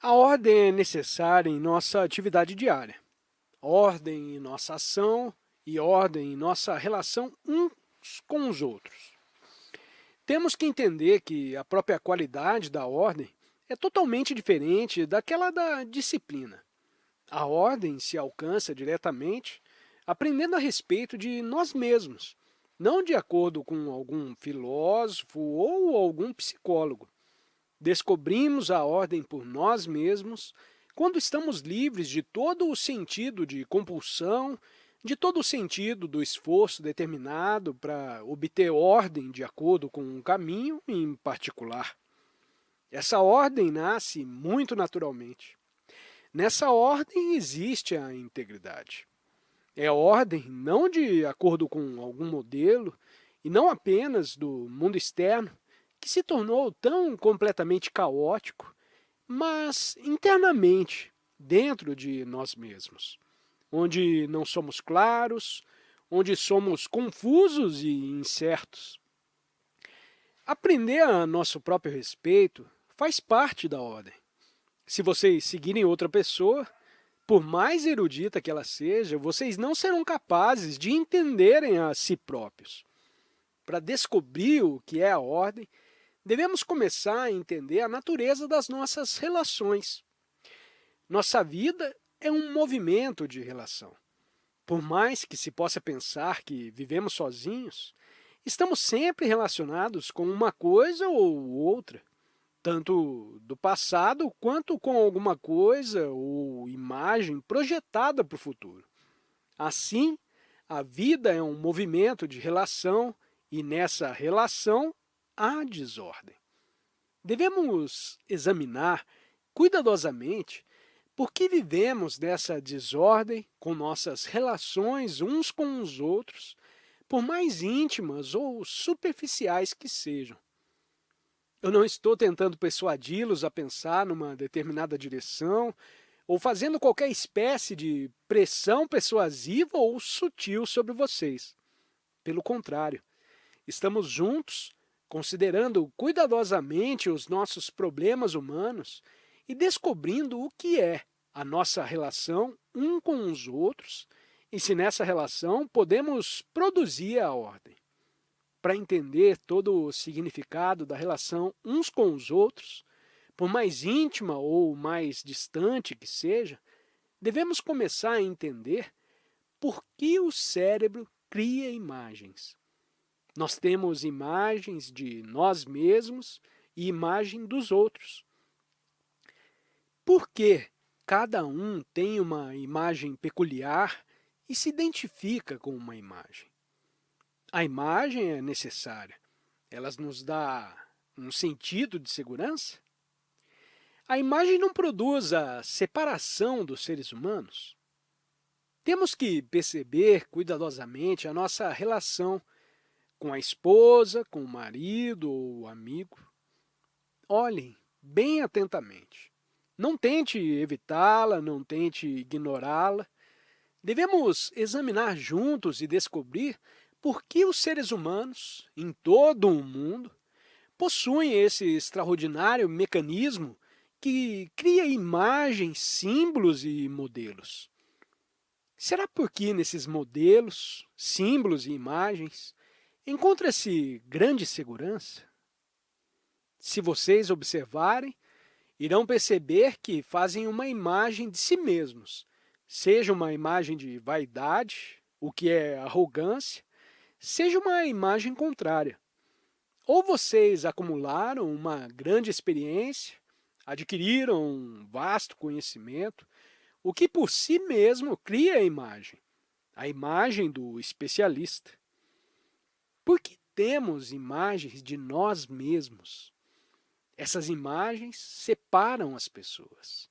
A ordem é necessária em nossa atividade diária, ordem em nossa ação e ordem em nossa relação uns com os outros. Temos que entender que a própria qualidade da ordem é totalmente diferente daquela da disciplina. A ordem se alcança diretamente aprendendo a respeito de nós mesmos, não de acordo com algum filósofo ou algum psicólogo. Descobrimos a ordem por nós mesmos quando estamos livres de todo o sentido de compulsão, de todo o sentido do esforço determinado para obter ordem de acordo com um caminho em particular. Essa ordem nasce muito naturalmente. Nessa ordem existe a integridade. É ordem não de acordo com algum modelo, e não apenas do mundo externo, que se tornou tão completamente caótico, mas internamente, dentro de nós mesmos, onde não somos claros, onde somos confusos e incertos. Aprender a nosso próprio respeito faz parte da ordem. Se vocês seguirem outra pessoa, por mais erudita que ela seja, vocês não serão capazes de entenderem a si próprios. Para descobrir o que é a ordem, devemos começar a entender a natureza das nossas relações. Nossa vida é um movimento de relação. Por mais que se possa pensar que vivemos sozinhos, estamos sempre relacionados com uma coisa ou outra, tanto do passado quanto com alguma coisa ou imagem projetada para o futuro. Assim, a vida é um movimento de relação e nessa relação há desordem. Devemos examinar cuidadosamente por que vivemos nessa desordem com nossas relações uns com os outros, por mais íntimas ou superficiais que sejam. Eu não estou tentando persuadi-los a pensar numa determinada direção ou fazendo qualquer espécie de pressão persuasiva ou sutil sobre vocês. Pelo contrário, estamos juntos, considerando cuidadosamente os nossos problemas humanos e descobrindo o que é a nossa relação um com os outros e se nessa relação podemos produzir a ordem. Para entender todo o significado da relação uns com os outros, por mais íntima ou mais distante que seja, devemos começar a entender por que o cérebro cria imagens. Nós temos imagens de nós mesmos e imagem dos outros. Por que cada um tem uma imagem peculiar e se identifica com uma imagem? A imagem é necessária. Ela nos dá um sentido de segurança? A imagem não produz a separação dos seres humanos? Temos que perceber cuidadosamente a nossa relação com a esposa, com o marido ou amigo. Olhem bem atentamente. Não tente evitá-la, não tente ignorá-la. Devemos examinar juntos e descobrir por que os seres humanos, em todo o mundo, possuem esse extraordinário mecanismo que cria imagens, símbolos e modelos. Será porque nesses modelos, símbolos e imagens encontra-se grande segurança? Se vocês observarem, irão perceber que fazem uma imagem de si mesmos, seja uma imagem de vaidade, o que é arrogância, seja uma imagem contrária. Ou vocês acumularam uma grande experiência, adquiriram um vasto conhecimento, o que por si mesmo cria a imagem do especialista. Por que temos imagens de nós mesmos? Essas imagens separam as pessoas.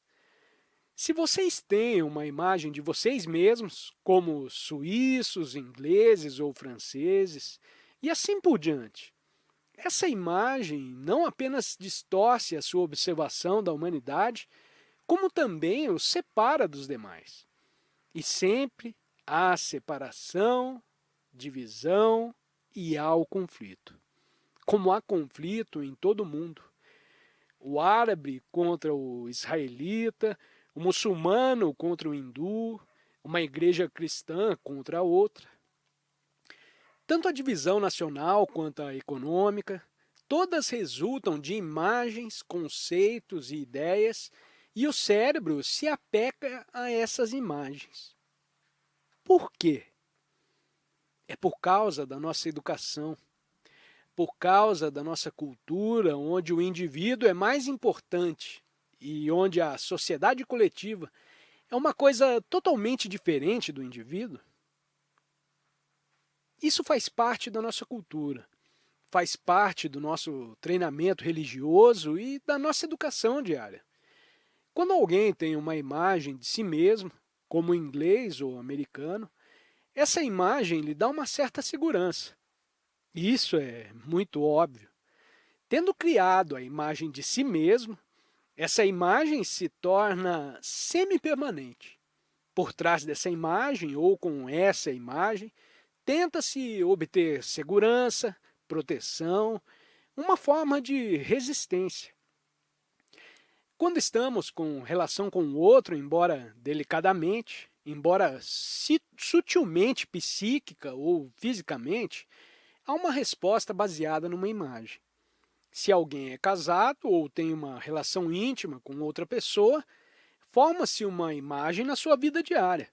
Se vocês têm uma imagem de vocês mesmos, como suíços, ingleses ou franceses, e assim por diante, essa imagem não apenas distorce a sua observação da humanidade, como também os separa dos demais. E sempre há separação, divisão e há o conflito. Como há conflito em todo o mundo, o árabe contra o israelita, o muçulmano contra o hindu, uma igreja cristã contra a outra. Tanto a divisão nacional quanto a econômica, todas resultam de imagens, conceitos e ideias, e o cérebro se apega a essas imagens. Por quê? É por causa da nossa educação, por causa da nossa cultura, onde o indivíduo é mais importante e onde a sociedade coletiva é uma coisa totalmente diferente do indivíduo. Isso faz parte da nossa cultura, faz parte do nosso treinamento religioso e da nossa educação diária. Quando alguém tem uma imagem de si mesmo, como inglês ou americano, essa imagem lhe dá uma certa segurança. Isso é muito óbvio. Tendo criado a imagem de si mesmo, essa imagem se torna semi-permanente. Por trás dessa imagem, ou com essa imagem, tenta-se obter segurança, proteção, uma forma de resistência. Quando estamos com relação com o outro, embora delicadamente, embora sutilmente psíquica ou fisicamente, há uma resposta baseada numa imagem. Se alguém é casado ou tem uma relação íntima com outra pessoa, forma-se uma imagem na sua vida diária.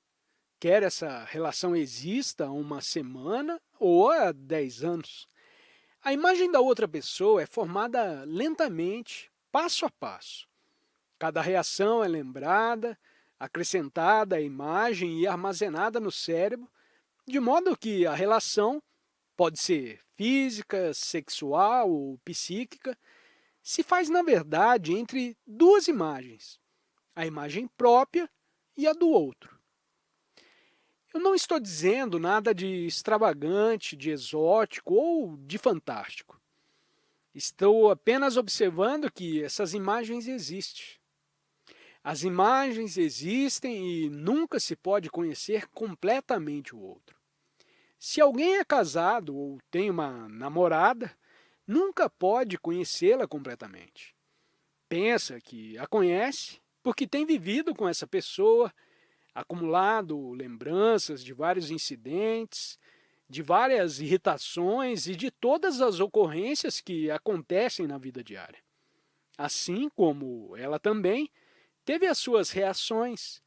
Quer essa relação exista há uma semana ou há 10 anos. A imagem da outra pessoa é formada lentamente, passo a passo. Cada reação é lembrada, acrescentada à imagem e armazenada no cérebro, de modo que a relação pode ser física, sexual ou psíquica, se faz, na verdade, entre duas imagens, a imagem própria e a do outro. Eu não estou dizendo nada de extravagante, de exótico ou de fantástico. Estou apenas observando que essas imagens existem. As imagens existem e nunca se pode conhecer completamente o outro. Se alguém é casado ou tem uma namorada, nunca pode conhecê-la completamente. Pensa que a conhece porque tem vivido com essa pessoa, acumulado lembranças de vários incidentes, de várias irritações e de todas as ocorrências que acontecem na vida diária. Assim como ela também teve as suas reações,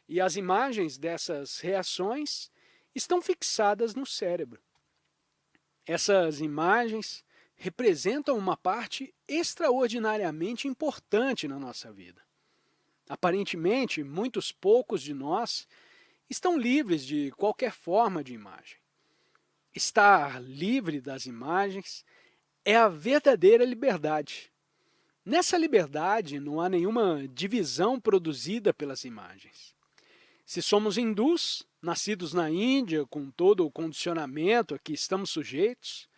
e as imagens dessas reações estão fixadas no cérebro. Essas imagens representam uma parte extraordinariamente importante na nossa vida. Aparentemente, muitos poucos de nós estão livres de qualquer forma de imagem. Estar livre das imagens é a verdadeira liberdade. Nessa liberdade não há nenhuma divisão produzida pelas imagens. Se somos hindus, nascidos na Índia, com todo o condicionamento a que estamos sujeitos,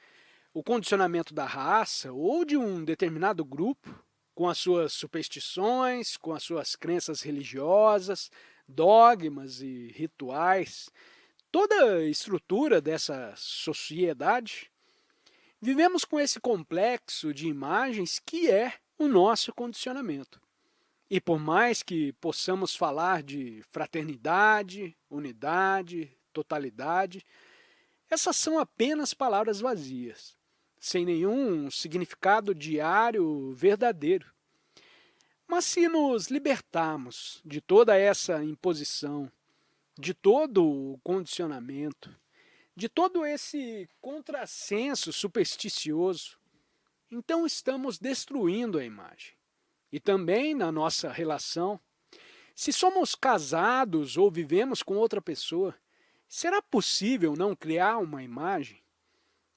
o condicionamento da raça ou de um determinado grupo, com as suas superstições, com as suas crenças religiosas, dogmas e rituais, toda a estrutura dessa sociedade, vivemos com esse complexo de imagens que é o nosso condicionamento. E por mais que possamos falar de fraternidade, unidade, totalidade, essas são apenas palavras vazias, sem nenhum significado diário verdadeiro. Mas se nos libertarmos de toda essa imposição, de todo o condicionamento, de todo esse contrassenso supersticioso, então estamos destruindo a imagem. E também na nossa relação, se somos casados ou vivemos com outra pessoa, será possível não criar uma imagem?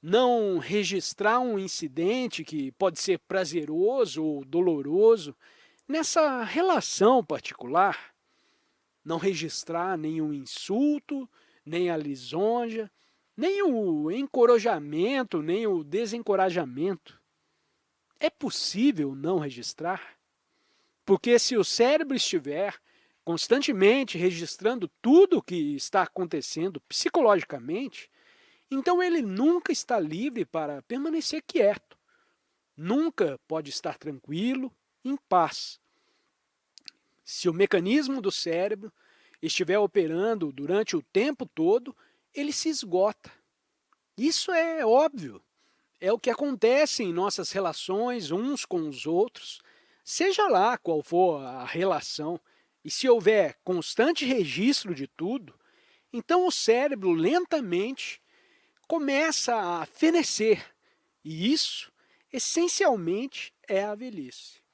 Não registrar um incidente que pode ser prazeroso ou doloroso nessa relação particular? Não registrar nenhum insulto, nem a lisonja, nem o encorajamento, nem o desencorajamento? É possível não registrar? Porque se o cérebro estiver constantemente registrando tudo o que está acontecendo psicologicamente, então ele nunca está livre para permanecer quieto. Nunca pode estar tranquilo em paz. Se o mecanismo do cérebro estiver operando durante o tempo todo, ele se esgota. Isso é óbvio. É o que acontece em nossas relações uns com os outros, seja lá qual for a relação, e se houver constante registro de tudo, então o cérebro lentamente começa a fenecer, e isso, essencialmente, é a velhice.